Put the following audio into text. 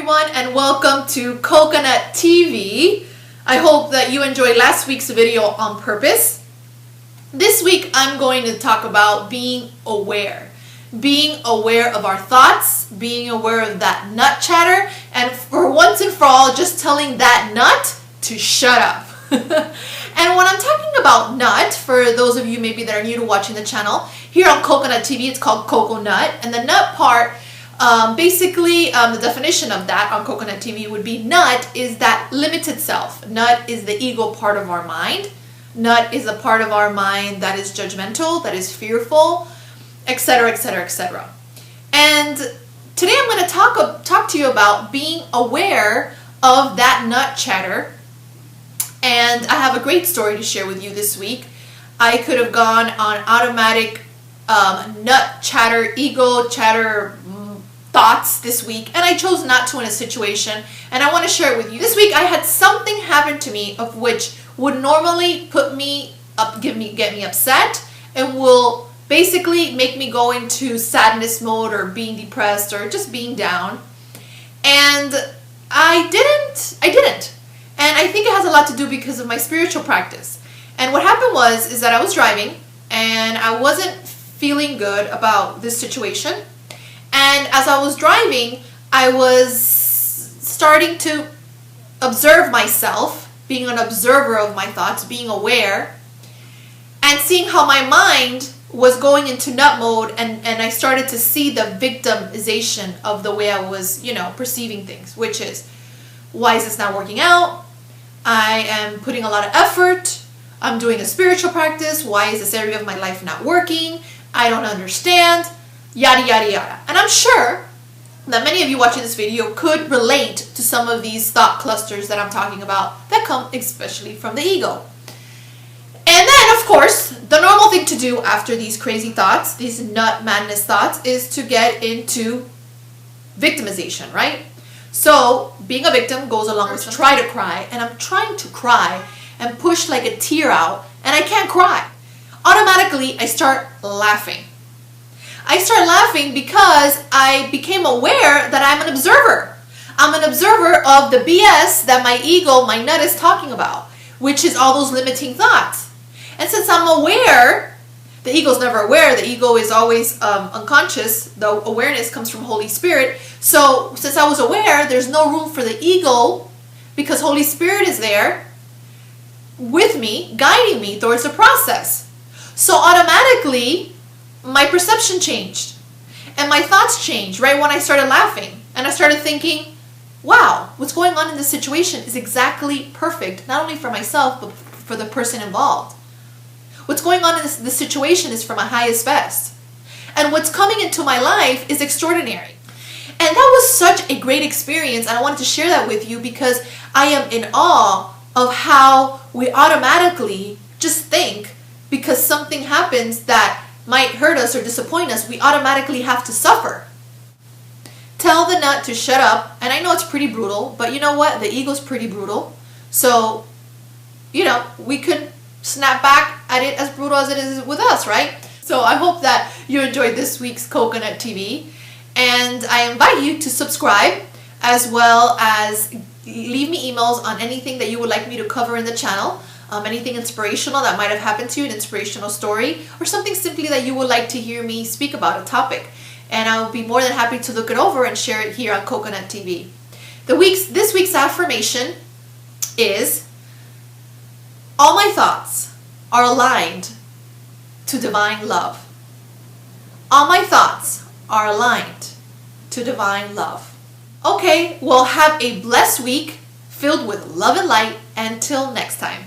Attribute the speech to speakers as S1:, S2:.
S1: everyone, and welcome to Coconut TV. I hope that you enjoyed last week's video on purpose. This week I'm going to talk about being aware. Being aware of our thoughts, being aware of that nut chatter, and for once and for all, just telling that nut to shut up. And when I'm talking about nut, for those of you maybe that are new to watching the channel, here on Coconut TV it's called coconut, and the nut part, the definition of that on Coconut TV would be nut is that limited self. Nut is the ego part of our mind. Nut is a part of our mind that is judgmental, that is fearful, etc., etc., etc. And today I'm going to talk to you about being aware of that nut chatter. And I have a great story to share with you this week. I could have gone on automatic nut chatter, ego chatter thoughts this week, and I chose not to in a situation, and I want to share it with you. This week I had something happen to me of which would normally put me up, get me upset, and will basically make me go into sadness mode or being depressed or just being down. And I didn't. And I think it has a lot to do because of my spiritual practice. And what happened is that I was driving and I wasn't feeling good about this situation. And as I was driving, I was starting to observe myself, being an observer of my thoughts, being aware, and seeing how my mind was going into nut mode, and I started to see the victimization of the way I was, perceiving things, which is, why is this not working out? I am putting a lot of effort. I'm doing a spiritual practice. Why is this area of my life not working? I don't understand. Yada, yada, yada. And I'm sure that many of you watching this video could relate to some of these thought clusters that I'm talking about that come especially from the ego. And then, of course, the normal thing to do after these crazy thoughts, these nut madness thoughts, is to get into victimization, right? So being a victim goes along with try to cry, and I'm trying to cry and push like a tear out, and I can't cry. Automatically, I start laughing. I start laughing because I became aware that I'm an observer. I'm an observer of the BS that my ego, my nut, is talking about, which is all those limiting thoughts. And since I'm aware, the ego's never aware, the ego is always unconscious, the awareness comes from Holy Spirit. So since I was aware, there's no room for the ego because Holy Spirit is there with me, guiding me towards the process. So automatically, my perception changed and my thoughts changed right when I started laughing. And I started thinking, wow, what's going on in this situation is exactly perfect, not only for myself, but for the person involved. What's going on in this situation is for my highest best. And what's coming into my life is extraordinary. And that was such a great experience, and I wanted to share that with you because I am in awe of how we automatically just think because something happens that might hurt us or disappoint us, we automatically have to suffer. Tell the nut to shut up, and I know it's pretty brutal, but you know what? The ego's pretty brutal. So, we could snap back at it as brutal as it is with us, right? So I hope that you enjoyed this week's Coconut TV, and I invite you to subscribe as well as leave me emails on anything that you would like me to cover in the channel, anything inspirational that might have happened to you, an inspirational story, or something simply that you would like to hear me speak about, a topic, and I will be more than happy to look it over and share it here on Coconut TV. This week's affirmation is, all my thoughts are aligned to divine love. All my thoughts are aligned to divine love. Okay, well, have a blessed week filled with love and light. Until next time.